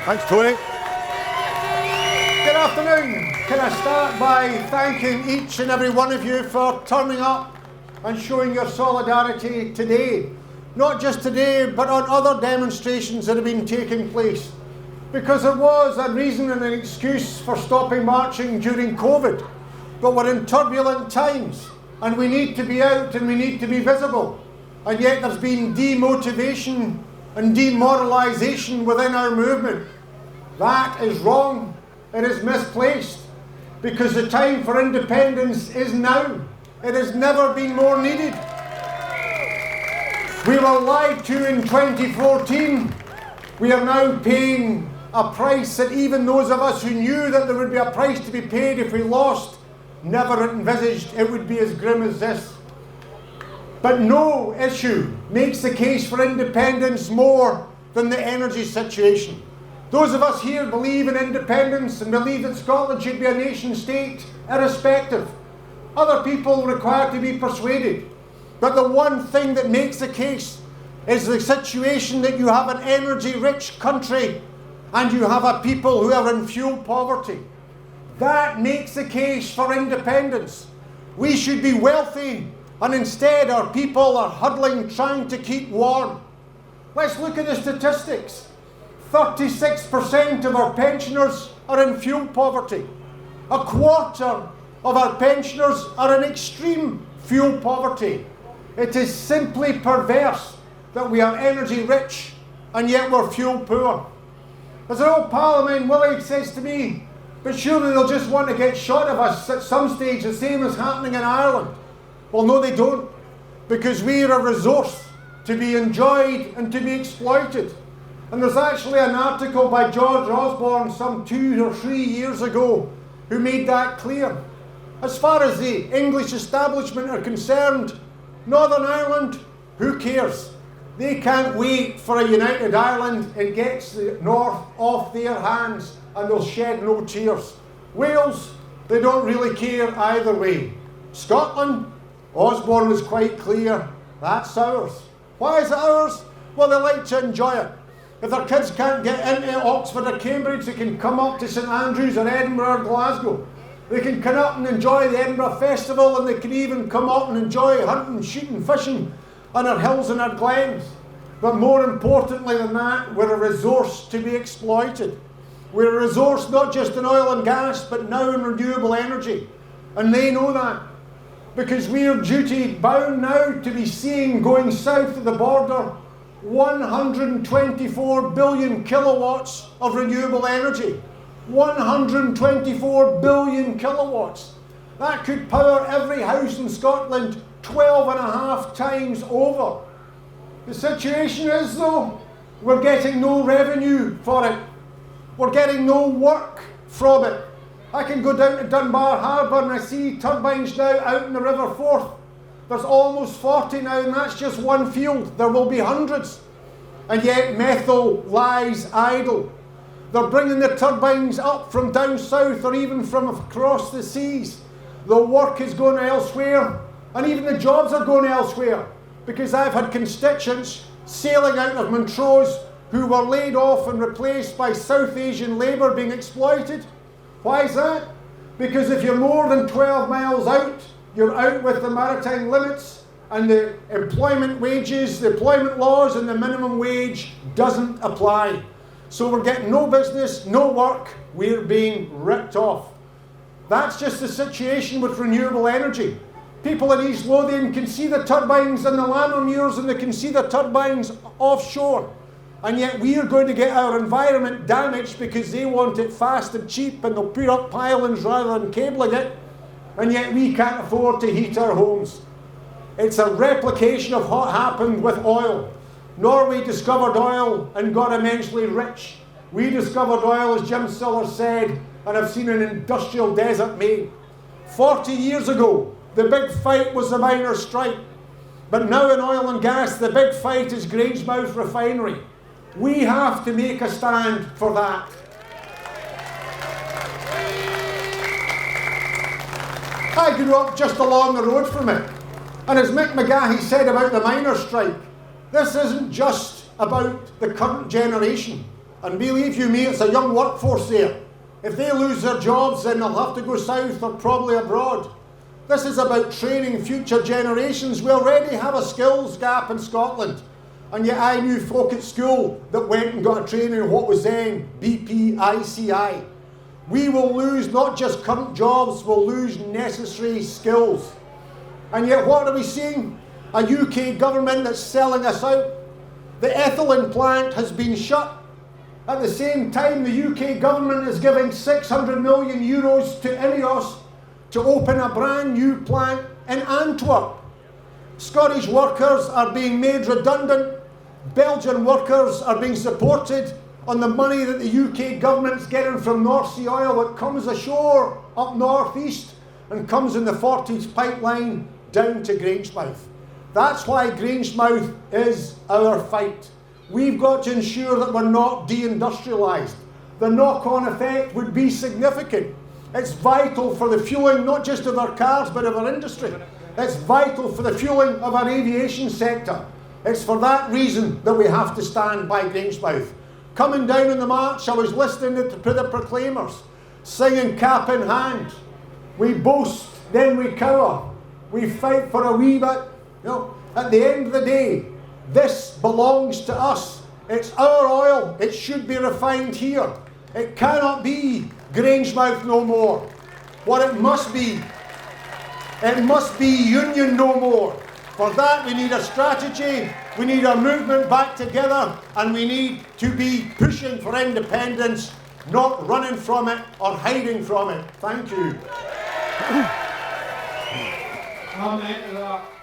Thanks, Tony. Good afternoon. Can I start by thanking each and every one of you for turning up and showing your solidarity today. Not just today, but on other demonstrations that have been taking place. Because there was a reason and an excuse for stopping marching during COVID. But we're in turbulent times, and we need to be out and we need to be visible. And yet there's been demotivation and demoralisation within our movement. That is wrong. It is misplaced. Because the time for independence is now. It has never been more needed. We were lied to in 2014. We are now paying a price that even those of us who knew that there would be a price to be paid if we lost never envisaged it would be as grim as this. But no issue makes the case for independence more than the energy situation. Those of us here believe in independence and believe that Scotland should be a nation state, irrespective. Other people require to be persuaded. But the one thing that makes the case is the situation that you have an energy-rich country and you have a people who are in fuel poverty. That makes the case for independence. We should be wealthy, and instead our people are huddling trying to keep warm. Let's look at the statistics. 36% of our pensioners are in fuel poverty. A quarter of our pensioners are in extreme fuel poverty. It is simply perverse that we are energy rich and yet we're fuel poor. As an old pal of mine, Willie, says to me, but surely they'll just want to get shot of us at some stage, the same as happening in Ireland. Well, no, they don't, because we're a resource to be enjoyed and to be exploited. And there's actually an article by George Osborne some 2 or 3 years ago who made that clear. As far as the English establishment are concerned, Northern Ireland, who cares? They can't wait for a united Ireland. It gets the North off their hands and they'll shed no tears. Wales, they don't really care either way. Scotland, Osborne was quite clear, that's ours. Why is it ours? Well, they like to enjoy it. If their kids can't get into Oxford or Cambridge, they can come up to St Andrews or Edinburgh or Glasgow. They can come up and enjoy the Edinburgh Festival, and they can even come up and enjoy hunting, shooting, fishing on our hills and our glens. But more importantly than that, we're a resource to be exploited. We're a resource not just in oil and gas, but now in renewable energy. And they know that. Because we are duty bound now to be seeing, going south of the border, 124 billion kilowatts of renewable energy. 124 billion kilowatts. That could power every house in Scotland 12.5 times over. The situation is, though, we're getting no revenue for it. We're getting no work from it. I can go down to Dunbar Harbour and I see turbines now out in the River Forth. There's almost 40 now, and that's just one field. There will be hundreds. And yet Methil lies idle. They're bringing the turbines up from down south or even from across the seas. The work is going elsewhere, and even the jobs are going elsewhere. Because I've had constituents sailing out of Montrose who were laid off and replaced by South Asian labour being exploited. Why is that? Because if you're more than 12 miles out, you're out with the maritime limits, and the employment wages, the employment laws and the minimum wage doesn't apply. So we're getting no business, no work, we're being ripped off. That's just the situation with renewable energy. People in East Lothian can see the turbines in the Lammermuirs and they can see the turbines offshore. And yet we are going to get our environment damaged because they want it fast and cheap and they'll put up pylons rather than cabling it. And yet we can't afford to heat our homes. It's a replication of what happened with oil. Norway discovered oil and got immensely rich. We discovered oil, as Jim Siller said, and have seen an industrial desert made. 40 years ago, the big fight was the miners' strike. But now in oil and gas, the big fight is Grangemouth Refinery. We have to make a stand for that. I grew up just along the road from it. And as Mick McGahey said about the miners' strike, this isn't just about the current generation. And believe you me, it's a young workforce there. If they lose their jobs, then they'll have to go south or probably abroad. This is about training future generations. We already have a skills gap in Scotland. And yet I knew folk at school that went and got a training in what was then BPICI. We will lose not just current jobs, we'll lose necessary skills. And yet what are we seeing? A UK government that's selling us out. The ethylene plant has been shut. At the same time, the UK government is giving 600 million euros to INEOS to open a brand new plant in Antwerp. Scottish workers are being made redundant. Belgian workers are being supported on the money that the UK government's getting from North Sea oil that comes ashore up north east and comes in the Forties pipeline down to Grangemouth. That's why Grangemouth is our fight. We've got to ensure that we're not deindustrialised. The knock-on effect would be significant. It's vital for the fuelling not just of our cars but of our industry. It's vital for the fuelling of our aviation sector. It's for that reason that we have to stand by Grangemouth. Coming down in the march, I was listening to the proclaimers, singing cap in hand. We boast, then we cower. We fight for a wee bit. You know, at the end of the day, this belongs to us. It's our oil. It should be refined here. It cannot be Grangemouth no more. What it must be union no more. For that we need a strategy, we need a movement back together, and we need to be pushing for independence, not running from it or hiding from it. Thank you. Amen to that.